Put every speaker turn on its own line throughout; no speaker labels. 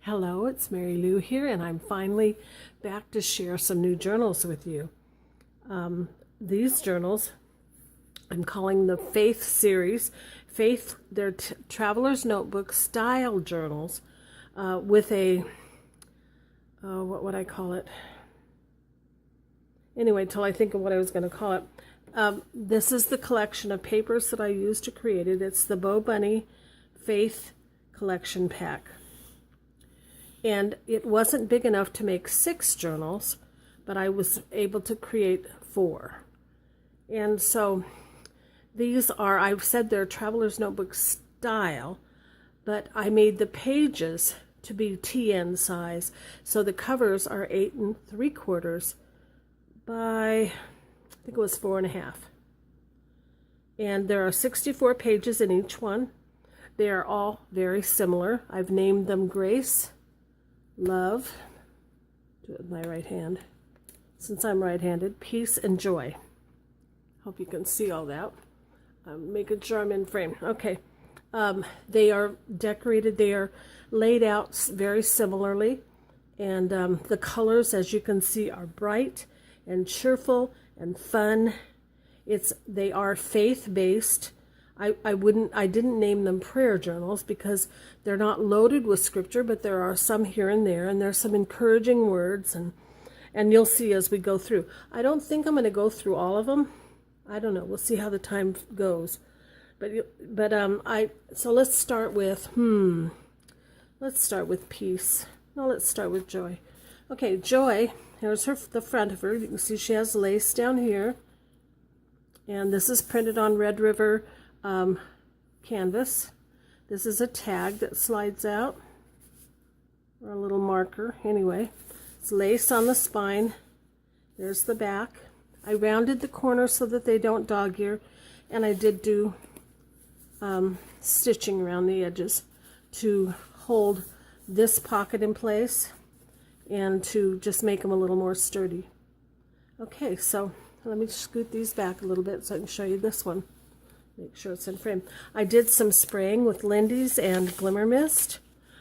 Hello, it's Marilou here, and I'm finally back to share some new journals with you. These journals, I'm calling the Faith series. Faith, they're Traveler's Notebook style journals with a, what would I call it? Anyway, till I think of what I was going to call it. This is the collection of papers that I used to create it. It's the Bo Bunny Faith Collection Pack. And it wasn't big enough to make 6 journals, but I was able to create 4. And so these are, I've said they're Traveler's Notebook style, but I made the pages to be TN size. So the covers are 8 3/4 by, I think it was 4.5. And there are 64 pages in each one. They are all very similar. I've named them Grace, Love, do it with my right hand, since I'm right-handed, Peace, and Joy. Hope you can see all that. I'm making sure I'm in frame. Okay. They are decorated. They are laid out very similarly. And the colors, as you can see, are bright and cheerful and fun. They are faith-based. I didn't name them prayer journals because they're not loaded with scripture, but there are some here and there's some encouraging words, and you'll see as we go through. I don't think I'm going to go through all of them. I don't know. We'll see how the time goes. So let's start with Peace. No, let's start with Joy. Okay, Joy, here's the front of her. You can see she has lace down here, and this is printed on Red River canvas. This is a tag that slides out, or a little marker. Anyway, it's lace on the spine. There's the back. I rounded the corners so that they don't dog ear, and I did do stitching around the edges to hold this pocket in place and to just make them a little more sturdy. Okay, so let me scoot these back a little bit so I can show you this one. Make sure it's in frame. I did some spraying with Lindy's and Glimmer Mist.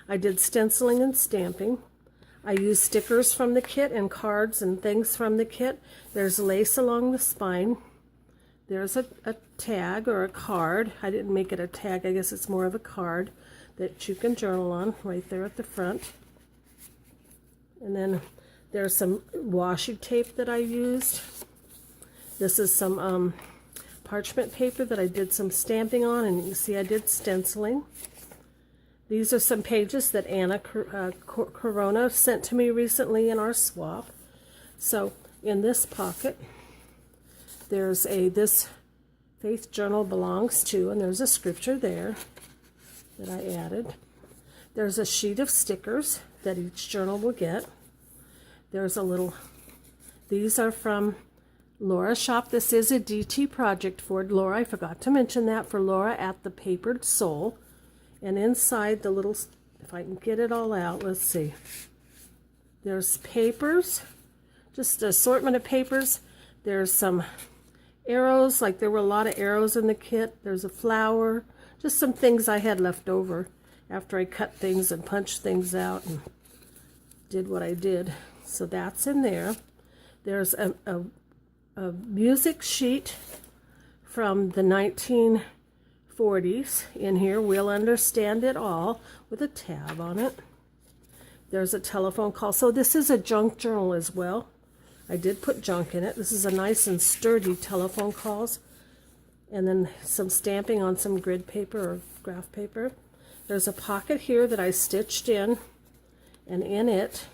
I did stenciling and stamping. I used stickers from the kit and cards and things from the kit. There's lace along the spine. There's a tag or a card. I didn't make it a tag. I guess it's more of a card that you can journal on right there at the front. And then there's some washi tape that I used. This is some parchment paper that I did some stamping on, and you can see I did stenciling. These are some pages that Anna Corona sent to me recently in our swap. So in this pocket, there's this Faith Journal belongs to, and there's a scripture there that I added. There's a sheet of stickers that each journal will get. There's a little, these are from Laura Shop. This is a DT project for Laura. I forgot to mention that, for Laura at the Papered Soul. And inside the little, if I can get it all out, let's see. There's papers, just an assortment of papers. There's some arrows, like there were a lot of arrows in the kit. There's a flower, just some things I had left over after I cut things and punched things out and did what I did. So that's in there. There's a music sheet from the 1940s in here. We'll Understand It All, with a tab on it. There's a telephone call. So this is a junk journal as well. I did put junk in it. This is a nice and sturdy telephone calls. And then some stamping on some grid paper or graph paper. There's a pocket here that I stitched in, and in it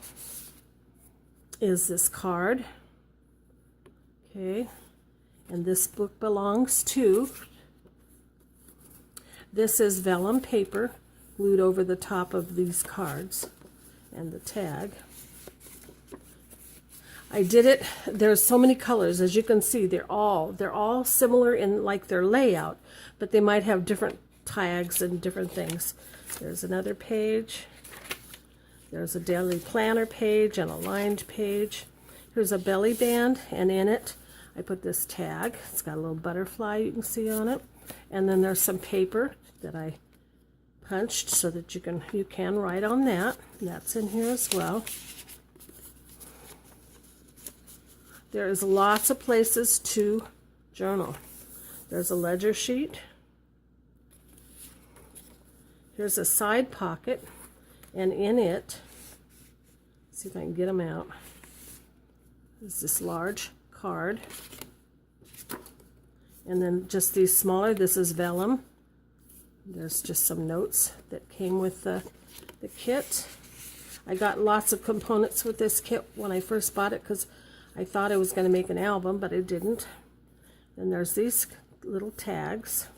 is this card. Okay, and this book belongs to. This is vellum paper glued over the top of these cards and the tag. I did it, there's so many colors, as you can see. They're all similar in like their layout, but they might have different tags and different things. There's another page. There's a daily planner page and a lined page. Here's a belly band, and in it I put this tag. It's got a little butterfly you can see on it. And then there's some paper that I punched so that you can write on that. That's in here as well. There is lots of places to journal. There's a ledger sheet. Here's a side pocket, and in it, see if I can get them out, is this large card. And then just these smaller, this is vellum. There's just some notes that came with the kit. I got lots of components with this kit when I first bought it because I thought I was going to make an album, but I didn't. And there's these little tags.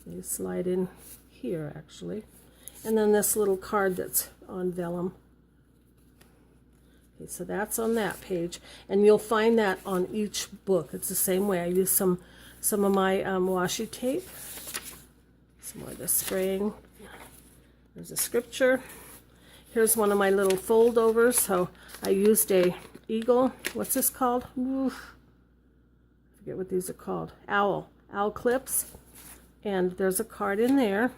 They slide in here, actually. And then this little card that's on vellum. Okay, so that's on that page. And you'll find that on each book. It's the same way. I use some of my washi tape. Some more of the spraying. There's a scripture. Here's one of my little fold overs. So I used a eagle. What's this called? Oof. I forget what these are called. Owl clips. And there's a card in there.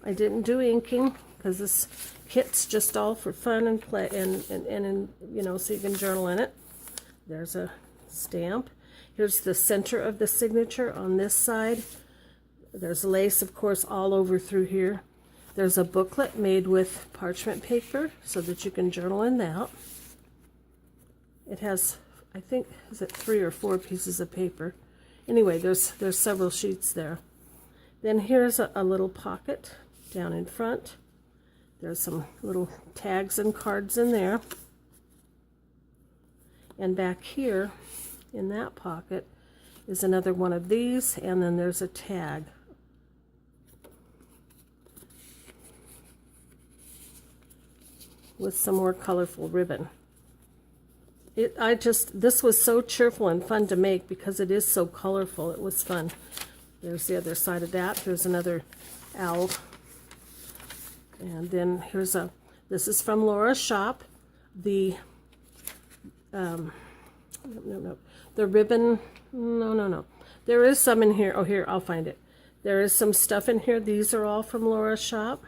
I didn't do inking because this kit's just all for fun and play and you know, so you can journal in it. There's a stamp. Here's the center of the signature on this side. There's lace, of course, all over through here. There's a booklet made with parchment paper so that you can journal in that. It has, I think, is it 3 or 4 pieces of paper? Anyway, there's several sheets there. Then here's a little pocket down in front. There's some little tags and cards in there. And back here in that pocket is another one of these, and then there's a tag. With some more colorful ribbon. This was so cheerful and fun to make because it is so colorful. It was fun. There's the other side of that. There's another owl. And then here's this is from Laura's shop. The, the ribbon, no. There is some in here. Oh, here, I'll find it. There is some stuff in here. These are all from Laura's shop.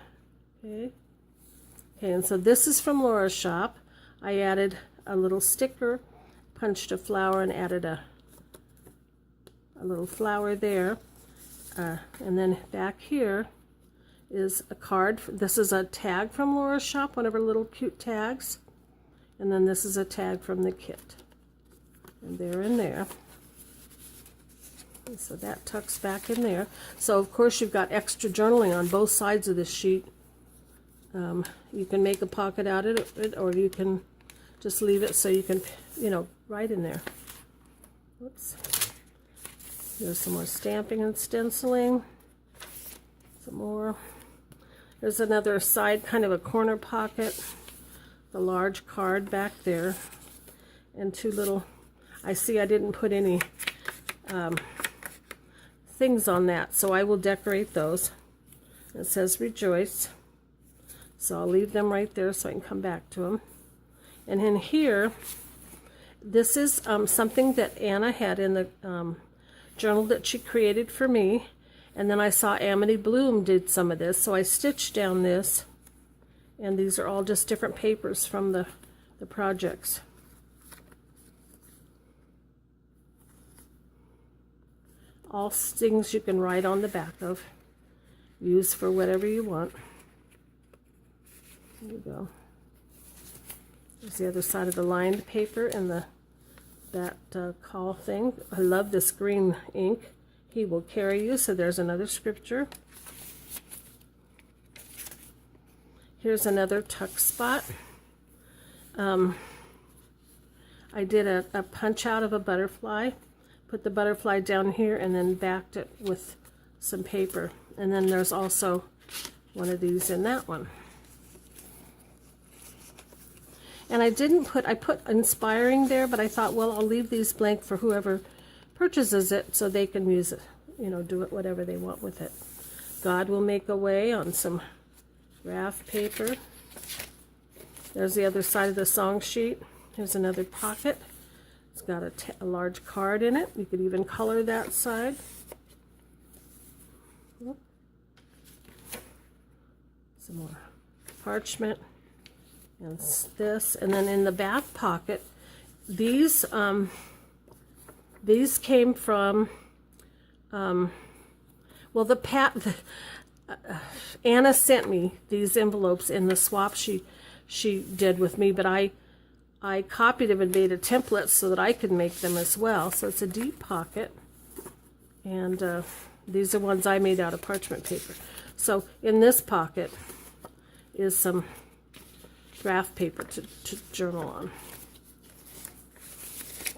Okay, and so this is from Laura's shop. I added a little sticker, punched a flower, and added a little flower there. And then back here is a card. This is a tag from Laura's shop, one of her little cute tags. And then this is a tag from the kit. And they're in there. And so that tucks back in there. So of course you've got extra journaling on both sides of this sheet. You can make a pocket out of it, or you can just leave it so you can, you know, write in there. Whoops. There's some more stamping and stenciling. Some more. There's another side, kind of a corner pocket. The large card back there. And 2 little, I see I didn't put any things on that, so I will decorate those. It says rejoice. So I'll leave them right there so I can come back to them. And in here, this is something that Anna had in the journal that she created for me. And then I saw Amity Bloom did some of this, so I stitched down this. And these are all just different papers from the projects. All things you can write on the back of. Use for whatever you want. There you go. There's the other side of the lined paper and that call thing. I love this green ink. He will carry you. So there's another scripture. Here's another tuck spot. I did a punch out of a butterfly. Put the butterfly down here and then backed it with some paper. And then there's also one of these in that one. And I put inspiring there, but I thought, well, I'll leave these blank for whoever purchases it so they can use it, you know, do it whatever they want with it. God will make a way on some graph paper. There's the other side of the song sheet. Here's another pocket. It's got a large card in it. You could even color that side. some more parchment, and this, and then in the back pocket, these came from, well, Anna sent me these envelopes in the swap she did with me, but I copied them and made a template so that I could make them as well. So it's a deep pocket, and these are ones I made out of parchment paper. So in this pocket is some graph paper to journal on.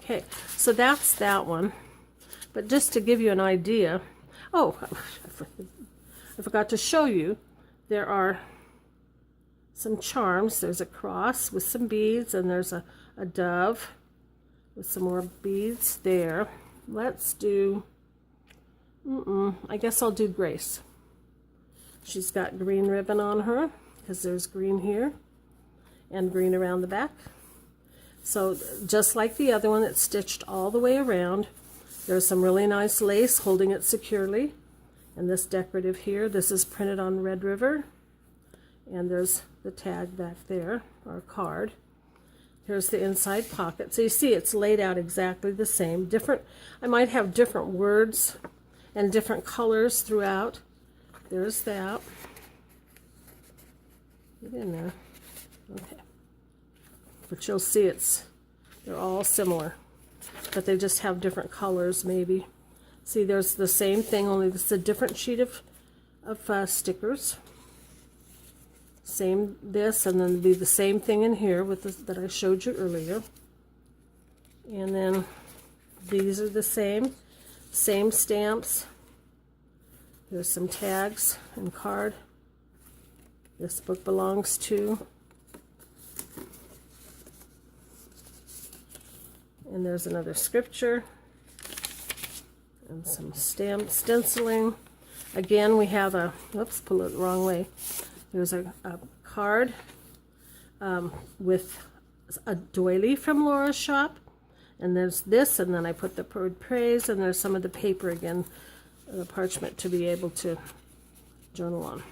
Okay, so that's that one. But just to give you an idea, oh, I forgot to show you, there are some charms. There's a cross with some beads, and there's a dove with some more beads there. Let's do, I guess I'll do Grace. She's got green ribbon on her, because there's green here, and green around the back. So just like the other one, it's stitched all the way around. There's some really nice lace holding it securely. And this decorative here, this is printed on Red River. And there's the tag back there, or card. Here's the inside pocket. So you see it's laid out exactly the same. Different, I might have different words and different colors throughout. There's that. Get in there. Okay. But you'll see they're all similar, but they just have different colors maybe. See, there's the same thing, only this is a different sheet of stickers. Same this, and then be the same thing in here with that I showed you earlier. And then these are the same stamps. There's some tags and card. This book belongs to. And there's another scripture and some stenciling. Again, we have a, oops, pull it the wrong way. There's a card with a doily from Laura's shop. And there's this, and then I put the word praise, and there's some of the paper again, the parchment to be able to journal on.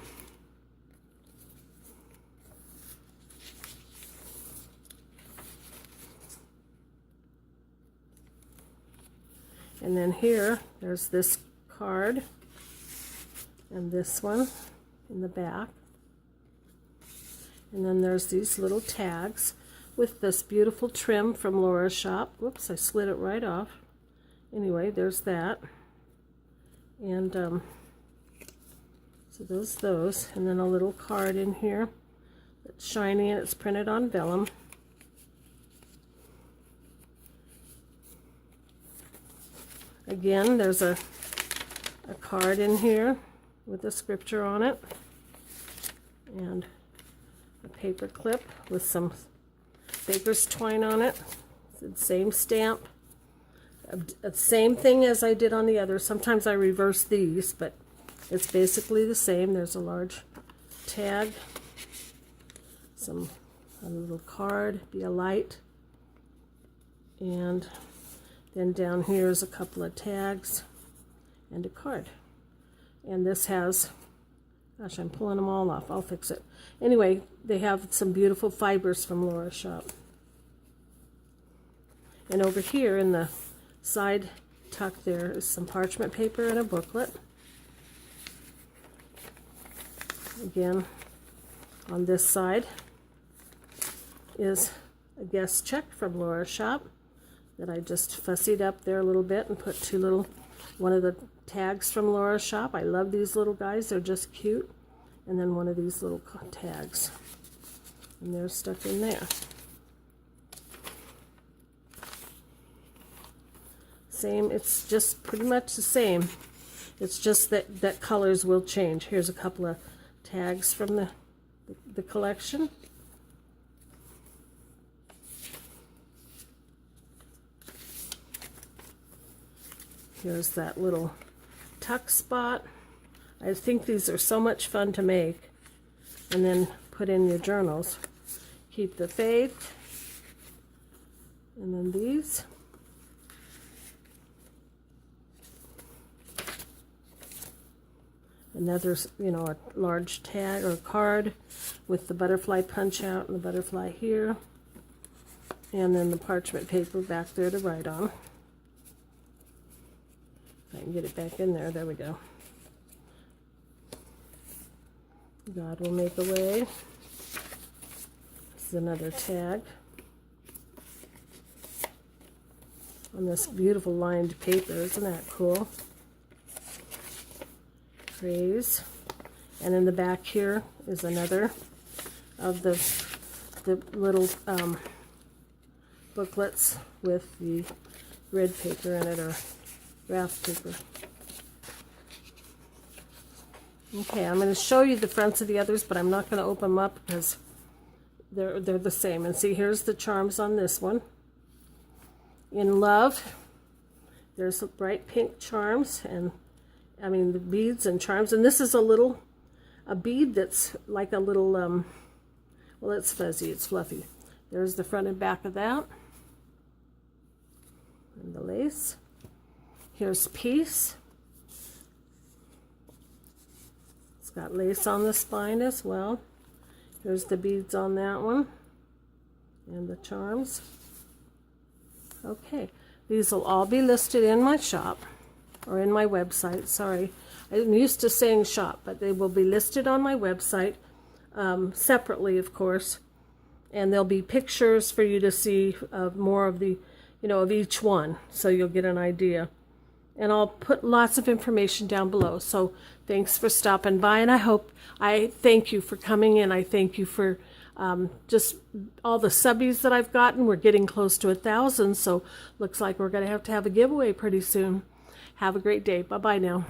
And then here, there's this card, and this one in the back. And then there's these little tags with this beautiful trim from Laura's shop. Whoops, I slid it right off. Anyway, there's that. And so those. And then a little card in here that's shiny, and it's printed on vellum. Again, there's a card in here with a scripture on it, and a paper clip with some baker's twine on it. It's the same stamp. Same thing as I did on the other. Sometimes I reverse these, but it's basically the same. There's a large tag, a little card, be a light, and then down here is a couple of tags and a card. And this has, gosh, I'm pulling them all off. I'll fix it. Anyway, they have some beautiful fibers from Laura's shop. And over here in the side tuck there is some parchment paper and a booklet. Again, on this side is a guest check from Laura's shop that I just fussied up there a little bit and put one of the tags from Laura's shop. I love these little guys, they're just cute. And then one of these little tags, and they're stuck in there. Same, it's just pretty much the same. It's just that colors will change. Here's a couple of tags from the collection. Here's that little tuck spot. I think these are so much fun to make and then put in your journals. Keep the faith. And then these. another, you know, a large tag or card with the butterfly punch out and the butterfly here. And then the parchment paper back there to write on. If I can get it back in there, there we go. God will make a way. This is another tag on this beautiful lined paper. Isn't that cool? Praise. And in the back here is another of the little booklets with the red paper in it, or graph paper. Okay, I'm going to show you the fronts of the others, but I'm not going to open them up because they're the same. And see, here's the charms on this one. In Love, there's bright pink charms, and I mean the beads and charms. And this is a bead that's like a little, well, it's fuzzy, it's fluffy. There's the front and back of that. And the lace. Here's Peace. It's got lace on the spine as well. Here's the beads on that one. And the charms. Okay, these will all be listed in my shop, or in my website, sorry. I'm used to saying shop, but they will be listed on my website, separately, of course. And there'll be pictures for you to see of more of the, you know, of each one, so you'll get an idea. And I'll put lots of information down below. So thanks for stopping by, and I thank you for coming in. I thank you for just all the subbies that I've gotten. We're getting close to 1,000, so looks like we're going to have a giveaway pretty soon. Have a great day. Bye-bye now.